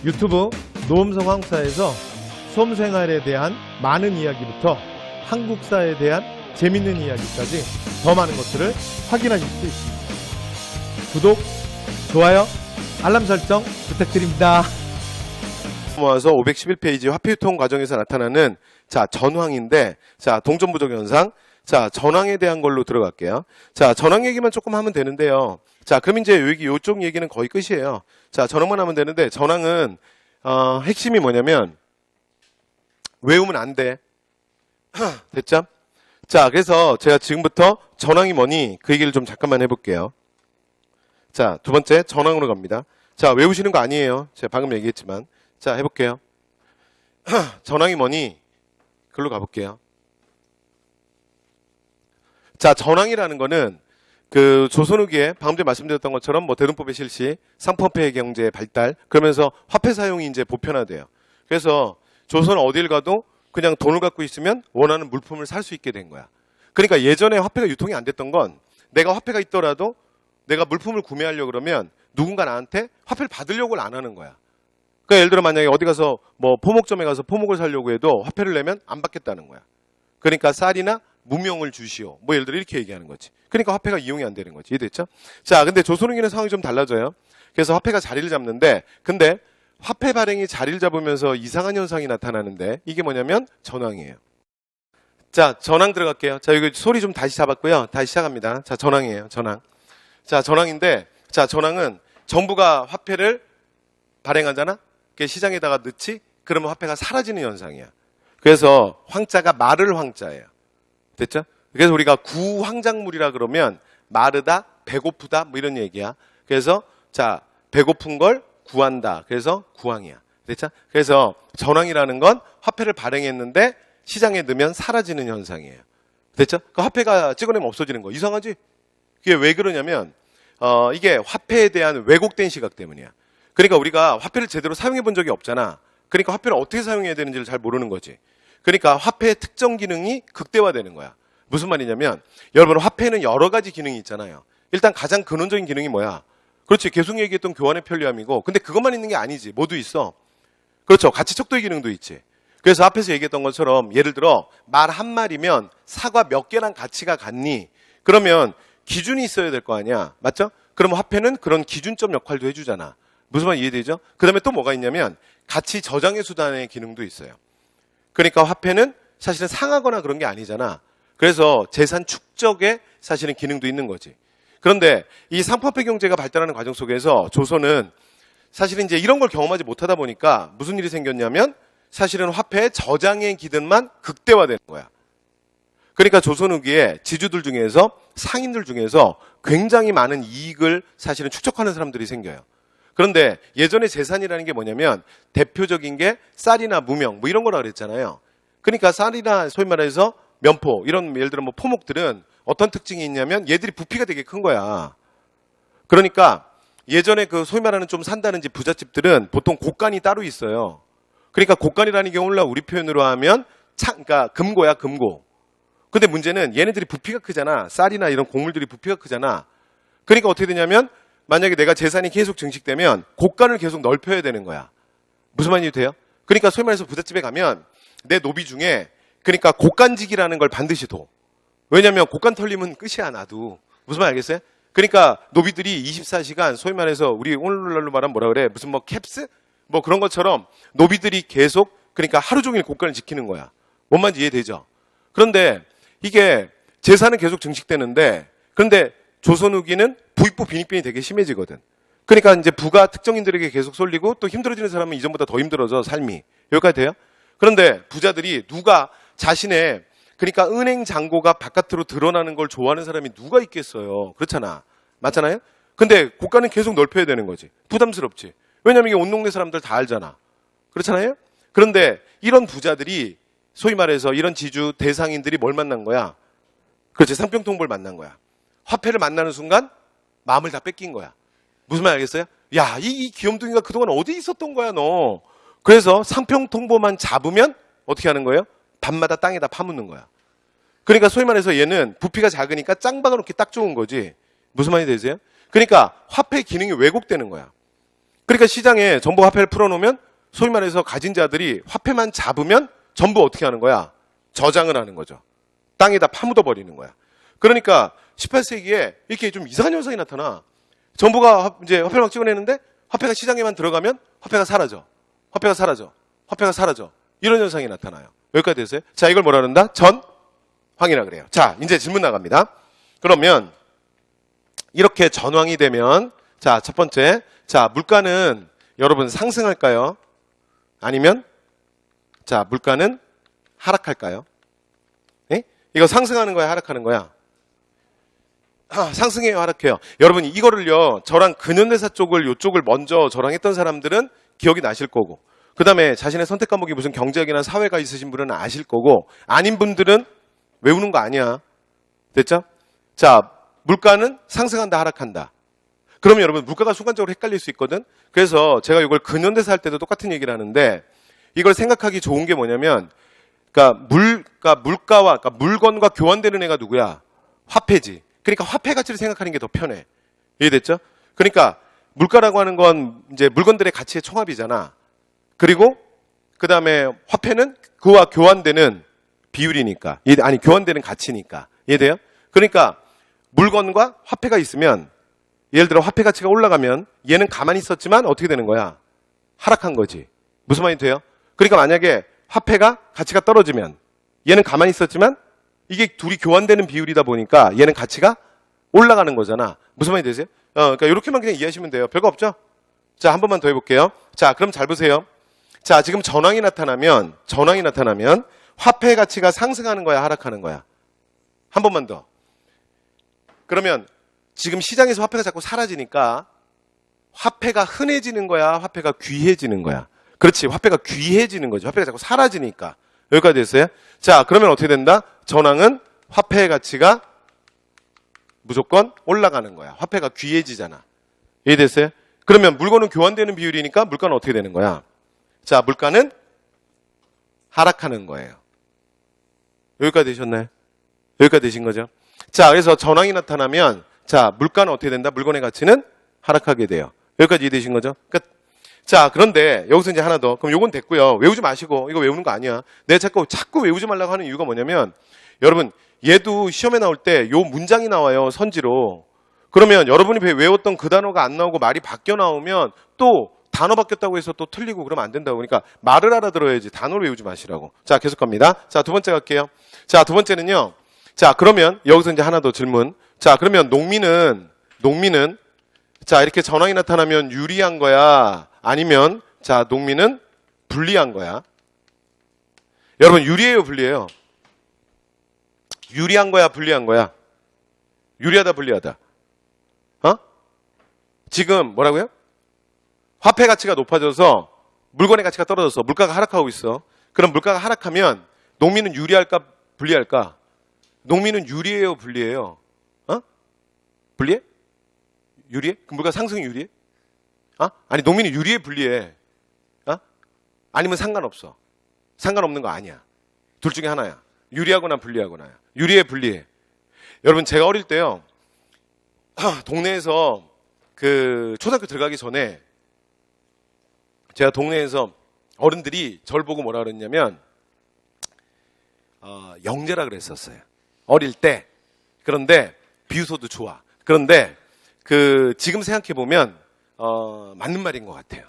유튜브 노음성 한국사에서 수험생활에 대한 많은 이야기부터 한국사에 대한 재밌는 이야기까지 더 많은 것들을 확인하실 수 있습니다. 구독, 좋아요, 알람 설정 부탁드립니다. 모아서 511페이지 화폐유통 과정에서 나타나는 전황인데, 동전부족 현상. 전황에 대한 걸로 들어갈게요. 전황 얘기만 조금 하면 되는데요. 그럼 이제 여기 요쪽 얘기는 거의 끝이에요. 전황만 하면 되는데, 전황은 핵심이 뭐냐면 외우면 안 돼. 됐죠? 그래서 제가 지금부터 전황이 뭐니 그 얘기를 좀 잠깐만 해볼게요. 두 번째 전황으로 갑니다. 외우시는 거 아니에요. 제가 방금 얘기했지만. 해볼게요. 전황이 뭐니? 글로 가볼게요. 전황이라는 거는 그 조선 후기에 방금 전에 말씀드렸던 것처럼 뭐 대동법의 실시, 상품화폐 경제의 발달, 그러면서 화폐 사용이 이제 보편화돼요. 그래서 조선 어딜 가도 그냥 돈을 갖고 있으면 원하는 물품을 살 수 있게 된 거야. 그러니까 예전에 화폐가 유통이 안 됐던 건 내가 화폐가 있더라도 내가 물품을 구매하려고 그러면 누군가 나한테 화폐를 받으려고 안 하는 거야. 그러니까 예를 들어 만약에 어디 가서 뭐 포목점에 가서 포목을 사려고 해도 화폐를 내면 안 받겠다는 거야. 그러니까 쌀이나 무명을 주시오. 뭐 예를 들어 이렇게 얘기하는 거지. 그러니까 화폐가 이용이 안 되는 거지. 이해됐죠? 근데 조선 후기는 상황이 좀 달라져요. 그래서 화폐가 자리를 잡는데, 근데 화폐 발행이 자리를 잡으면서 이상한 현상이 나타나는데, 이게 뭐냐면 전황이에요. 전황 들어갈게요. 여기 소리 좀 다시 잡았고요. 다시 시작합니다. 전황이에요. 전황. 전황인데, 전황은 정부가 화폐를 발행하잖아? 시장에다가 넣지? 그러면 화폐가 사라지는 현상이야. 그래서 황자가 마를 황자예요. 됐죠? 그래서 우리가 구황작물이라 그러면 마르다, 배고프다 뭐 이런 얘기야. 그래서 배고픈 걸 구한다. 그래서 구황이야. 됐죠? 그래서 전황이라는 건 화폐를 발행했는데 시장에 넣으면 사라지는 현상이에요. 됐죠? 그 화폐가 찍어내면 없어지는 거. 이상하지? 그게 왜 그러냐면 이게 화폐에 대한 왜곡된 시각 때문이야. 그러니까 우리가 화폐를 제대로 사용해 본 적이 없잖아. 그러니까 화폐를 어떻게 사용해야 되는지를 잘 모르는 거지. 그러니까 화폐의 특정 기능이 극대화되는 거야. 무슨 말이냐면 여러분 화폐는 여러 가지 기능이 있잖아요. 일단 가장 근원적인 기능이 뭐야? 그렇지. 계속 얘기했던 교환의 편리함이고, 근데 그것만 있는 게 아니지. 뭐도 있어. 그렇죠. 가치 척도의 기능도 있지. 그래서 앞에서 얘기했던 것처럼 예를 들어 말 한 마리면 사과 몇 개랑 가치가 같니? 그러면 기준이 있어야 될 거 아니야. 맞죠? 그러면 화폐는 그런 기준점 역할도 해주잖아. 무슨 말 이해되죠? 그 다음에 또 뭐가 있냐면 가치 저장의 수단의 기능도 있어요. 그러니까 화폐는 사실은 상하거나 그런 게 아니잖아. 그래서 재산 축적의 사실은 기능도 있는 거지. 그런데 이 상품화폐 경제가 발달하는 과정 속에서 조선은 사실은 이제 이런 걸 경험하지 못하다 보니까 무슨 일이 생겼냐면 사실은 화폐의 저장의 기능만 극대화되는 거야. 그러니까 조선 후기에 지주들 중에서 상인들 중에서 굉장히 많은 이익을 사실은 축적하는 사람들이 생겨요. 그런데 예전에 재산이라는 게 뭐냐면 대표적인 게 쌀이나 무명 뭐 이런 거라 그랬잖아요. 그러니까 쌀이나 소위 말해서 면포 이런 예를 들어 뭐 포목들은 어떤 특징이 있냐면 얘들이 부피가 되게 큰 거야. 그러니까 예전에 그 소위 말하는 좀 산다는 집 부잣집들은 보통 곡간이 따로 있어요. 그러니까 곡간이라는 게 오늘날 우리 표현으로 하면 그러니까 금고야, 금고. 근데 문제는 얘네들이 부피가 크잖아. 쌀이나 이런 곡물들이 부피가 크잖아. 그러니까 어떻게 되냐면 만약에 내가 재산이 계속 증식되면 곡간을 계속 넓혀야 되는 거야. 무슨 말인지 돼요? 그러니까 소위 말해서 부잣집에 가면 내 노비 중에 그러니까 곡간직이라는 걸 반드시 둬. 왜냐면 곡간 털리면 끝이야 나도. 무슨 말 알겠어요? 그러니까 노비들이 24시간 소위 말해서 우리 오늘날로 말하면 뭐라 그래? 무슨 뭐 캡스? 뭐 그런 것처럼 노비들이 계속 그러니까 하루 종일 곡간을 지키는 거야. 뭔 말인지 이해되죠? 그런데 이게 재산은 계속 증식되는데 그런데 조선 후기는 부익부 빈익빈이 되게 심해지거든. 그러니까 이제 부가 특정인들에게 계속 쏠리고 또 힘들어지는 사람은 이전보다 더 힘들어져 삶이. 여기까지 돼요? 그런데 부자들이 누가 자신의 그러니까 은행 잔고가 바깥으로 드러나는 걸 좋아하는 사람이 누가 있겠어요. 그렇잖아. 맞잖아요? 근데 고가는 계속 넓혀야 되는 거지. 부담스럽지. 왜냐면 이게 온 동네 사람들 다 알잖아. 그렇잖아요? 그런데 이런 부자들이 소위 말해서 이런 지주 대상인들이 뭘 만난 거야? 그렇지. 상평통보를 만난 거야. 화폐를 만나는 순간 마음을 다 뺏긴 거야. 무슨 말 알겠어요? 야, 이 귀염둥이가 그동안 어디 있었던 거야, 너. 그래서 상평통보만 잡으면 어떻게 하는 거예요? 밤마다 땅에다 파묻는 거야. 그러니까 소위 말해서 얘는 부피가 작으니까 짱 박아놓기 딱 좋은 거지. 무슨 말이 되세요? 그러니까 화폐 기능이 왜곡되는 거야. 그러니까 시장에 전부 화폐를 풀어놓으면 소위 말해서 가진 자들이 화폐만 잡으면 전부 어떻게 하는 거야? 저장을 하는 거죠. 땅에다 파묻어 버리는 거야. 그러니까 18세기에 이렇게 좀 이상한 현상이 나타나. 정부가 이제 화폐를 막 찍어내는데 화폐가 시장에만 들어가면 화폐가 사라져. 화폐가 사라져. 화폐가 사라져. 이런 현상이 나타나요. 여기까지 됐어요? 자, 이걸 뭐라 그런다? 전황이라 그래요. 자, 이제 질문 나갑니다. 그러면 이렇게 전황이 되면 자, 첫 번째. 자, 물가는 여러분 상승할까요? 아니면 자, 물가는 하락할까요? 예? 이거 상승하는 거야, 하락하는 거야? 상승해요, 하락해요? 여러분 이거를요, 저랑 근현대사 쪽을 요쪽을 먼저 저랑 했던 사람들은 기억이 나실 거고, 그 다음에 자신의 선택 과목이 무슨 경제학이나 사회가 있으신 분은 아실 거고, 아닌 분들은 외우는 거 아니야. 됐죠? 자, 물가는 상승한다, 하락한다. 그러면 여러분 물가가 순간적으로 헷갈릴 수 있거든. 그래서 제가 이걸 근현대사 할 때도 똑같은 얘기를 하는데, 이걸 생각하기 좋은 게 뭐냐면, 그러니까 물건과 교환되는 애가 누구야? 화폐지. 그러니까 화폐 가치를 생각하는 게 더 편해. 이해됐죠? 그러니까 물가라고 하는 건 이제 물건들의 가치의 총합이잖아. 그리고 그 다음에 화폐는 그와 교환되는 비율이니까. 아니 교환되는 가치니까. 이해돼요? 그러니까 물건과 화폐가 있으면, 예를 들어 화폐 가치가 올라가면 얘는 가만히 있었지만 어떻게 되는 거야? 하락한 거지. 무슨 말이 돼요? 그러니까 만약에 화폐가 가치가 떨어지면 얘는 가만히 있었지만 이게 둘이 교환되는 비율이다 보니까 얘는 가치가 올라가는 거잖아. 무슨 말이 되세요? 그러니까 이렇게만 그냥 이해하시면 돼요. 별거 없죠? 자, 한 번만 더 해볼게요. 자, 그럼 잘 보세요. 자, 지금 전황이 나타나면 화폐 가치가 상승하는 거야, 하락하는 거야? 한 번만 더. 그러면 지금 시장에서 화폐가 자꾸 사라지니까 화폐가 흔해지는 거야, 화폐가 귀해지는 거야? 그렇지, 화폐가 귀해지는 거죠. 화폐가 자꾸 사라지니까. 여기까지 됐어요? 자, 그러면 어떻게 된다? 전황은 화폐의 가치가 무조건 올라가는 거야. 화폐가 귀해지잖아. 이해됐어요? 그러면 물건은 교환되는 비율이니까 물가는 어떻게 되는 거야? 자, 물가는 하락하는 거예요. 여기까지 되셨나요? 여기까지 되신 거죠? 자, 그래서 전황이 나타나면 자, 물가는 어떻게 된다? 물건의 가치는 하락하게 돼요. 여기까지 이해되신 거죠? 끝. 자, 그런데 여기서 이제 하나 더. 그럼 요건 됐고요. 외우지 마시고. 이거 외우는 거 아니야. 내가 자꾸 외우지 말라고 하는 이유가 뭐냐면, 여러분 얘도 시험에 나올 때 요 문장이 나와요. 선지로. 그러면 여러분이 외웠던 그 단어가 안 나오고 말이 바뀌어 나오면 또 단어 바뀌었다고 해서 또 틀리고 그러면 안 된다고. 그러니까 말을 알아들어야지 단어를 외우지 마시라고. 자, 계속 갑니다. 자, 두 번째 갈게요. 자, 두 번째는요. 자, 그러면 여기서 이제 하나 더 질문. 자, 그러면 농민은 자, 이렇게 전황이 나타나면 유리한 거야? 아니면 자, 농민은 불리한 거야? 여러분 유리해요, 불리해요? 유리한 거야, 불리한 거야? 유리하다, 불리하다? 지금 뭐라고요? 화폐 가치가 높아져서 물건의 가치가 떨어져서 물가가 하락하고 있어. 그럼 물가가 하락하면 농민은 유리할까, 불리할까? 농민은 유리해요, 불리해요? 불리해? 유리해? 그럼 물가 상승이 유리해? 아니, 농민이 유리해, 불리해? 아니면 상관없어? 상관없는 거 아니야. 둘 중에 하나야. 유리하거나 불리하거나. 유리해, 불리해. 여러분, 제가 어릴 때요, 동네에서 초등학교 들어가기 전에 제가 동네에서 어른들이 저를 보고 뭐라 그랬냐면, 영재라 그랬었어요. 어릴 때. 그런데 비유소도 좋아. 그런데 지금 생각해 보면 맞는 말인 것 같아요.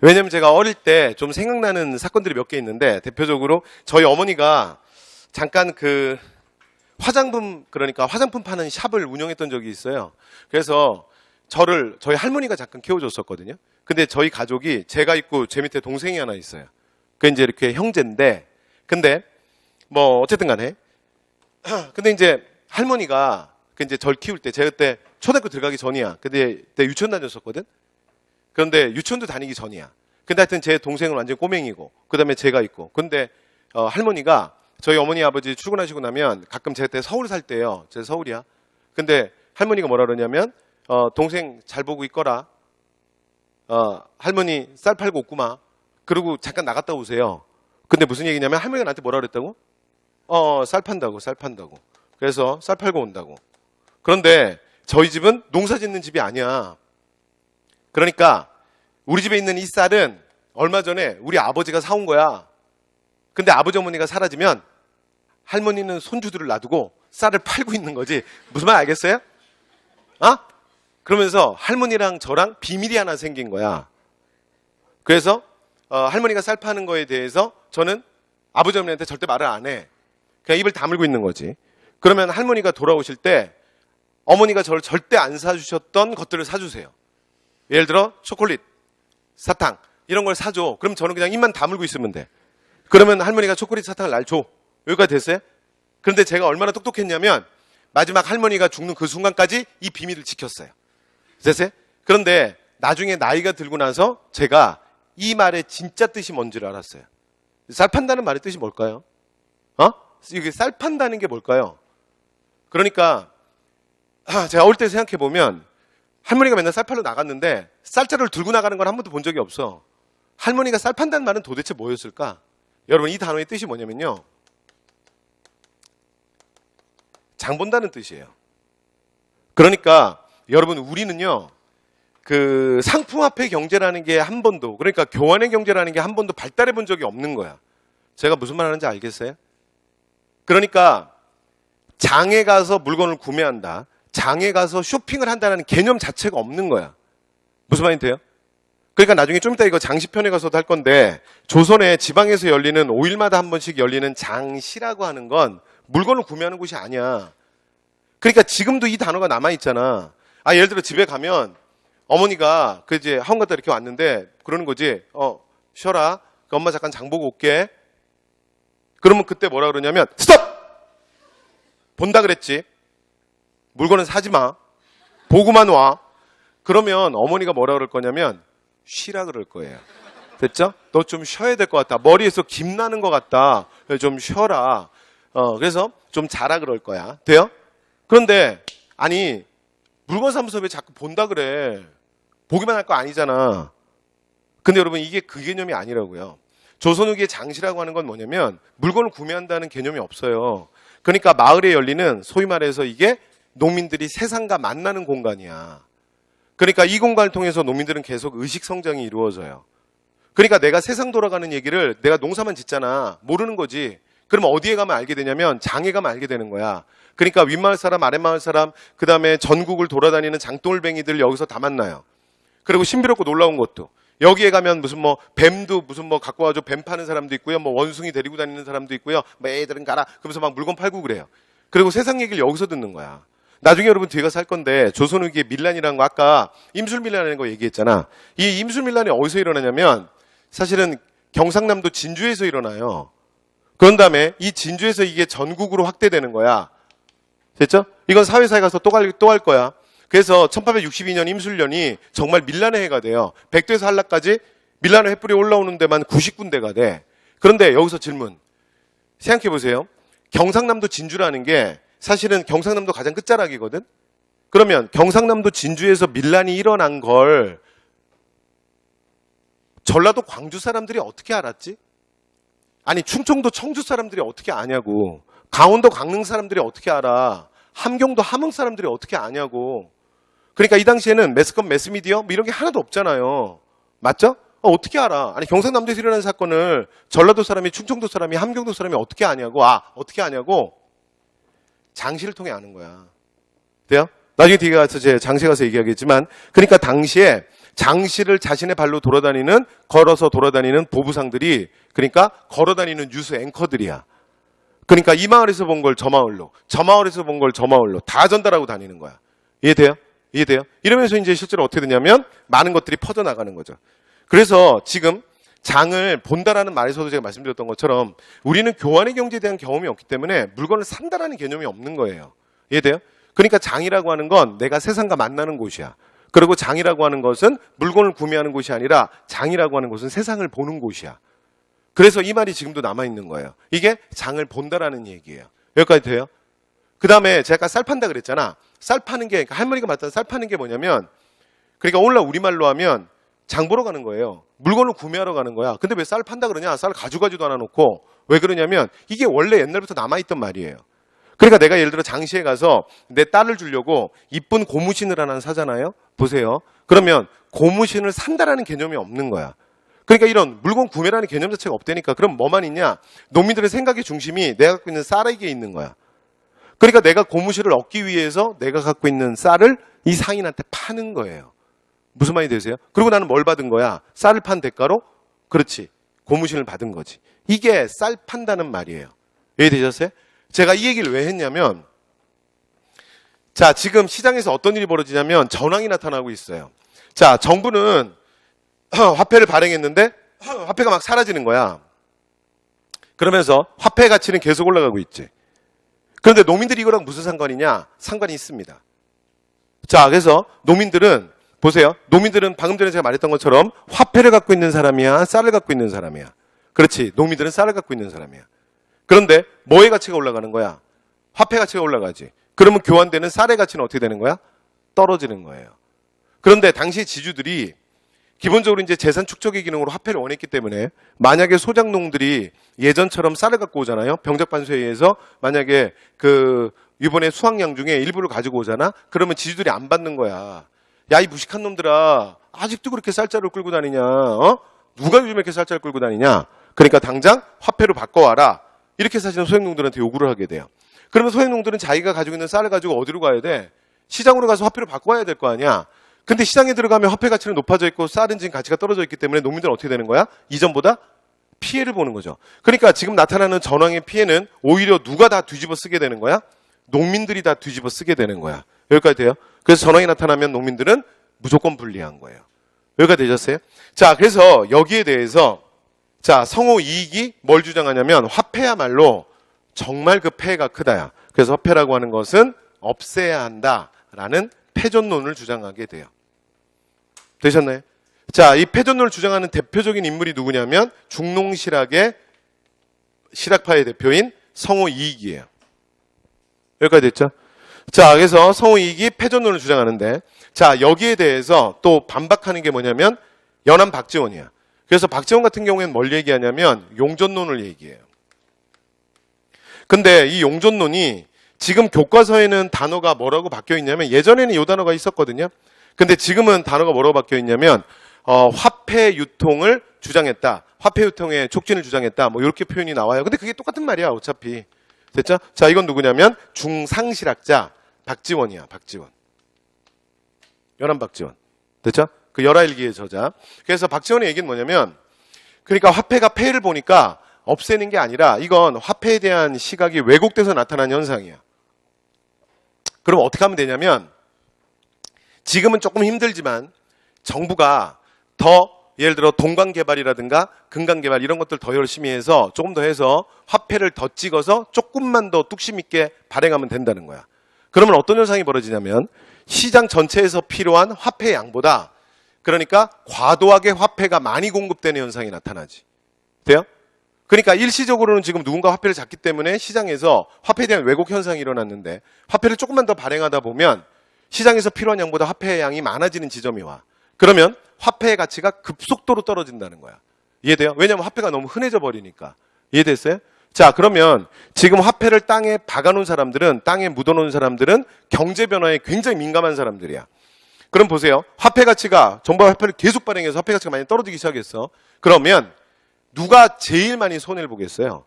왜냐면 제가 어릴 때 좀 생각나는 사건들이 몇 개 있는데, 대표적으로 저희 어머니가 잠깐 화장품 파는 샵을 운영했던 적이 있어요. 그래서 저희 할머니가 잠깐 키워줬었거든요. 근데 저희 가족이 제가 있고 제 밑에 동생이 하나 있어요. 그 이제 이렇게 형제인데, 근데 뭐 어쨌든 간에 근데 이제 할머니가 이제 절 키울 때, 제가 그때 초등학교 들어가기 전이야. 근데 그때 유치원 다녔었거든. 그런데 유치원도 다니기 전이야. 근데 하여튼 제 동생은 완전 꼬맹이고, 그 다음에 제가 있고. 근데 할머니가 저희 어머니 아버지 출근하시고 나면 가끔 제가 그때 서울 살 때요. 제가 서울이야. 근데 할머니가 뭐라 그러냐면, 동생 잘 보고 있거라. 할머니 쌀 팔고 없구마. 그러고 잠깐 나갔다 오세요. 근데 무슨 얘기냐면 할머니가 나한테 뭐라 그랬다고? 쌀 판다고. 그래서 쌀 팔고 온다고. 그런데 저희 집은 농사 짓는 집이 아니야. 그러니까 우리 집에 있는 이 쌀은 얼마 전에 우리 아버지가 사온 거야. 근데 아버지 어머니가 사라지면 할머니는 손주들을 놔두고 쌀을 팔고 있는 거지. 무슨 말 알겠어요? 그러면서 할머니랑 저랑 비밀이 하나 생긴 거야. 그래서 할머니가 쌀 파는 거에 대해서 저는 아버지 어머니한테 절대 말을 안 해. 그냥 입을 다물고 있는 거지. 그러면 할머니가 돌아오실 때 어머니가 저를 절대 안 사주셨던 것들을 사주세요. 예를 들어 초콜릿, 사탕 이런 걸 사줘. 그럼 저는 그냥 입만 다물고 있으면 돼. 그러면 할머니가 초콜릿, 사탕을 날 줘. 여기까지 됐어요? 그런데 제가 얼마나 똑똑했냐면 마지막 할머니가 죽는 그 순간까지 이 비밀을 지켰어요. 됐어요? 그런데 나중에 나이가 들고 나서 제가 이 말의 진짜 뜻이 뭔지를 알았어요. 쌀 판다는 말의 뜻이 뭘까요? 이게 쌀 판다는 게 뭘까요? 그러니까 제가 어릴 때 생각해 보면 할머니가 맨날 쌀 팔러 나갔는데 쌀자루를 들고 나가는 걸 한 번도 본 적이 없어. 할머니가 쌀 판다는 말은 도대체 뭐였을까? 여러분 이 단어의 뜻이 뭐냐면요. 장 본다는 뜻이에요. 그러니까 여러분 우리는요. 그 상품화폐 경제라는 게 한 번도, 그러니까 교환의 경제라는 게 한 번도 발달해 본 적이 없는 거야. 제가 무슨 말 하는지 알겠어요? 그러니까 장에 가서 물건을 구매한다. 장에 가서 쇼핑을 한다는 개념 자체가 없는 거야. 무슨 말인지 돼요? 그러니까 나중에 좀 이따 이거 장시편에 가서도 할 건데 조선의 지방에서 열리는 5일마다 한 번씩 열리는 장시라고 하는 건 물건을 구매하는 곳이 아니야. 그러니까 지금도 이 단어가 남아있잖아. 예를 들어 집에 가면 어머니가 그 이제 학원 갔다 이렇게 왔는데 그러는 거지. 쉬어라. 엄마 잠깐 장 보고 올게. 그러면 그때 뭐라 그러냐면 스톱! 본다 그랬지. 물건은 사지 마. 보고만 와. 그러면 어머니가 뭐라 그럴 거냐면 쉬라 그럴 거예요. 됐죠? 너 좀 쉬어야 될 것 같다. 머리에서 김 나는 것 같다. 좀 쉬어라. 그래서 좀 자라 그럴 거야. 돼요? 그런데 아니 물건 사면서 왜 자꾸 본다 그래. 보기만 할 거 아니잖아. 근데 여러분 이게 그 개념이 아니라고요. 조선 후기의 장시라고 하는 건 뭐냐면 물건을 구매한다는 개념이 없어요. 그러니까 마을에 열리는 소위 말해서 이게 농민들이 세상과 만나는 공간이야. 그러니까 이 공간을 통해서 농민들은 계속 의식 성장이 이루어져요. 그러니까 내가 세상 돌아가는 얘기를 내가 농사만 짓잖아. 모르는 거지. 그럼 어디에 가면 알게 되냐면 장에 가면 알게 되는 거야. 그러니까 윗마을 사람, 아랫마을 사람, 그 다음에 전국을 돌아다니는 장돌뱅이들 여기서 다 만나요. 그리고 신비롭고 놀라운 것도. 여기에 가면 무슨 뭐 뱀도 무슨 뭐 갖고 와줘 뱀 파는 사람도 있고요. 뭐 원숭이 데리고 다니는 사람도 있고요. 뭐 애들은 가라. 그러면서 막 물건 팔고 그래요. 그리고 세상 얘기를 여기서 듣는 거야. 나중에 여러분 뒤에 가서 할 건데 조선 후기의 밀란이라는 거 아까 임술밀란이라는 거 얘기했잖아. 이 임술밀란이 어디서 일어나냐면 사실은 경상남도 진주에서 일어나요. 그런 다음에 이 진주에서 이게 전국으로 확대되는 거야. 됐죠? 이건 사회사에 가서 또 할 거야. 그래서 1862년 임술년이 정말 밀란의 해가 돼요. 백두에서 한라까지 밀란의 횃불이 올라오는 데만 90군데가 돼. 그런데 여기서 질문. 생각해 보세요. 경상남도 진주라는 게 사실은 경상남도 가장 끝자락이거든. 그러면 경상남도 진주에서 밀란이 일어난 걸 전라도 광주 사람들이 어떻게 알았지? 아니 충청도 청주 사람들이 어떻게 아냐고. 강원도 강릉 사람들이 어떻게 알아. 함경도 함흥 사람들이 어떻게 아냐고. 그러니까 이 당시에는 매스컴, 매스미디어 뭐 이런 게 하나도 없잖아요. 맞죠? 어떻게 알아? 아니 경상남도에서 일어난 사건을 전라도 사람이, 충청도 사람이, 함경도 사람이 어떻게 아냐고. 어떻게 아냐고. 장시를 통해 아는 거야. 돼요? 나중에 뒤에 가서 제 장시에 가서 얘기하겠지만, 그러니까 당시에 장시를 자신의 발로 걸어서 돌아다니는 보부상들이, 그러니까 걸어다니는 뉴스 앵커들이야. 그러니까 이 마을에서 본 걸 저 마을로, 저 마을에서 본 걸 저 마을로 다 전달하고 다니는 거야. 이해돼요? 이해돼요? 이러면서 이제 실제로 어떻게 되냐면 많은 것들이 퍼져나가는 거죠. 그래서 지금 장을 본다라는 말에서도 제가 말씀드렸던 것처럼 우리는 교환의 경제에 대한 경험이 없기 때문에 물건을 산다라는 개념이 없는 거예요. 이해돼요? 그러니까 장이라고 하는 건 내가 세상과 만나는 곳이야. 그리고 장이라고 하는 것은 물건을 구매하는 곳이 아니라 장이라고 하는 것은 세상을 보는 곳이야. 그래서 이 말이 지금도 남아있는 거예요. 이게 장을 본다라는 얘기예요. 여기까지 돼요? 그 다음에 제가 아까 쌀 판다 그랬잖아. 쌀 파는 게, 그러니까 할머니가 말했던 쌀 파는 게 뭐냐면, 그러니까 오늘날 우리말로 하면 장 보러 가는 거예요. 물건을 구매하러 가는 거야. 근데 왜 쌀 판다 그러냐? 쌀 가져가지도 않아 놓고. 왜 그러냐면 이게 원래 옛날부터 남아있던 말이에요. 그러니까 내가 예를 들어 장시에 가서 내 딸을 주려고 이쁜 고무신을 하나 사잖아요. 보세요. 그러면 고무신을 산다라는 개념이 없는 거야. 그러니까 이런 물건 구매라는 개념 자체가 없다니까. 그럼 뭐만 있냐? 농민들의 생각의 중심이 내가 갖고 있는 쌀에게 있는 거야. 그러니까 내가 고무신을 얻기 위해서 내가 갖고 있는 쌀을 이 상인한테 파는 거예요. 무슨 말이 되세요? 그리고 나는 뭘 받은 거야? 쌀을 판 대가로? 그렇지. 고무신을 받은 거지. 이게 쌀 판다는 말이에요. 이해되셨어요? 제가 이 얘기를 왜 했냐면, 자, 지금 시장에서 어떤 일이 벌어지냐면 전황이 나타나고 있어요. 자, 정부는 화폐를 발행했는데 화폐가 막 사라지는 거야. 그러면서 화폐 가치는 계속 올라가고 있지. 그런데 노민들이 이거랑 무슨 상관이냐? 상관이 있습니다. 자, 그래서 노민들은 보세요. 노민들은 방금 전에 제가 말했던 것처럼 화폐를 갖고 있는 사람이야, 쌀을 갖고 있는 사람이야. 그렇지. 노민들은 쌀을 갖고 있는 사람이야. 그런데 뭐의 가치가 올라가는 거야? 화폐 가치가 올라가지. 그러면 교환되는 쌀의 가치는 어떻게 되는 거야? 떨어지는 거예요. 그런데 당시 지주들이 기본적으로 이제 재산 축적의 기능으로 화폐를 원했기 때문에 만약에 소작농들이 예전처럼 쌀을 갖고 오잖아요. 병작반수에 의해서 만약에 이번에 수확량 중에 일부를 가지고 오잖아. 그러면 지주들이 안 받는 거야. 야, 이 무식한 놈들아. 아직도 그렇게 쌀자루를 끌고 다니냐? 누가 요즘 이렇게 쌀자루 끌고 다니냐? 그러니까 당장 화폐로 바꿔와라. 이렇게 사실은 소액농들한테 요구를 하게 돼요. 그러면 소액농들은 자기가 가지고 있는 쌀을 가지고 어디로 가야 돼? 시장으로 가서 화폐로 바꿔와야 될 거 아니야? 근데 시장에 들어가면 화폐 가치는 높아져 있고 쌀은 지금 가치가 떨어져 있기 때문에 농민들은 어떻게 되는 거야? 이전보다 피해를 보는 거죠. 그러니까 지금 나타나는 전황의 피해는 오히려 누가 다 뒤집어 쓰게 되는 거야? 농민들이 다 뒤집어 쓰게 되는 거야. 여기까지 돼요? 그래서 전황이 나타나면 농민들은 무조건 불리한 거예요. 여기까지 되셨어요? 자, 그래서 여기에 대해서 자, 성호 이익이 뭘 주장하냐면 화폐야말로 정말 그 폐해가 크다야. 그래서 화폐라고 하는 것은 없애야 한다라는 패전론을 주장하게 돼요. 되셨나요? 자, 이 패전론을 주장하는 대표적인 인물이 누구냐면 중농실학의 실학파의 대표인 성호 이익이에요. 여기까지 됐죠? 자, 그래서 성호 이익이 패전론을 주장하는데, 자, 여기에 대해서 또 반박하는 게 뭐냐면 연암 박지원이야. 그래서 박지원 같은 경우에는 뭘 얘기하냐면 용전론을 얘기해요. 근데 이 용전론이 지금 교과서에는 단어가 뭐라고 바뀌어 있냐면 예전에는 이 단어가 있었거든요. 근데 지금은 단어가 뭐라고 바뀌어 있냐면 화폐 유통을 주장했다. 화폐 유통의 촉진을 주장했다. 뭐 이렇게 표현이 나와요. 근데 그게 똑같은 말이야. 어차피. 됐죠? 자, 이건 누구냐면 중상실학자 박지원이야. 박지원. 연암 박지원. 됐죠? 그 열하일기의 저자. 그래서 박지원의 얘기는 뭐냐면 그러니까 화폐가 폐해를 보니까 없애는 게 아니라 이건 화폐에 대한 시각이 왜곡돼서 나타난 현상이야. 그럼 어떻게 하면 되냐면 지금은 조금 힘들지만 정부가 더 예를 들어 동강 개발이라든가 금강 개발 이런 것들 더 열심히 해서 조금 더 해서 화폐를 더 찍어서 조금만 더 뚝심 있게 발행하면 된다는 거야. 그러면 어떤 현상이 벌어지냐면 시장 전체에서 필요한 화폐의 양보다 그러니까 과도하게 화폐가 많이 공급되는 현상이 나타나지. 돼요? 그러니까 일시적으로는 지금 누군가 화폐를 잡기 때문에 시장에서 화폐에 대한 왜곡 현상이 일어났는데 화폐를 조금만 더 발행하다 보면 시장에서 필요한 양보다 화폐의 양이 많아지는 지점이 와. 그러면 화폐의 가치가 급속도로 떨어진다는 거야. 이해돼요? 왜냐하면 화폐가 너무 흔해져 버리니까. 이해됐어요? 자, 그러면 지금 화폐를 땅에 박아놓은 사람들은 땅에 묻어놓은 사람들은 경제 변화에 굉장히 민감한 사람들이야. 그럼 보세요. 화폐 가치가 정부가 화폐를 계속 발행해서 화폐 가치가 많이 떨어지기 시작했어. 그러면 누가 제일 많이 손해를 보겠어요?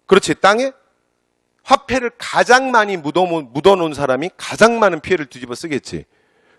그렇지. 땅에 화폐를 가장 많이 묻어놓은 사람이 가장 많은 피해를 뒤집어 쓰겠지.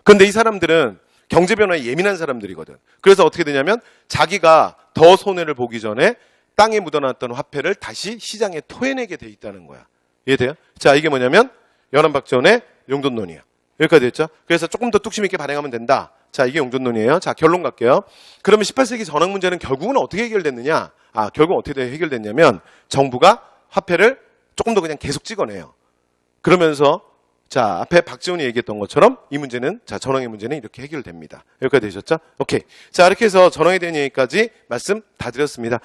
그런데 이 사람들은 경제 변화에 예민한 사람들이거든. 그래서 어떻게 되냐면 자기가 더 손해를 보기 전에 땅에 묻어놨던 화폐를 다시 시장에 토해내게 돼 있다는 거야. 이해돼요? 자, 이게 뭐냐면 연암박지원의 용전론이야. 여기까지 됐죠? 그래서 조금 더 뚝심 있게 발행하면 된다. 자, 이게 용전론이에요. 자, 결론 갈게요. 그러면 18세기 전환 문제는 결국은 어떻게 해결됐느냐? 결국은 어떻게 해결됐냐면 정부가 화폐를 조금 더 그냥 계속 찍어내요. 그러면서 자, 앞에 박지원이 얘기했던 것처럼 이 문제는 자, 전황의 문제는 이렇게 해결됩니다. 여기까지 되셨죠? 오케이. 자, 이렇게 해서 전황에 대한 얘기까지 말씀 다 드렸습니다.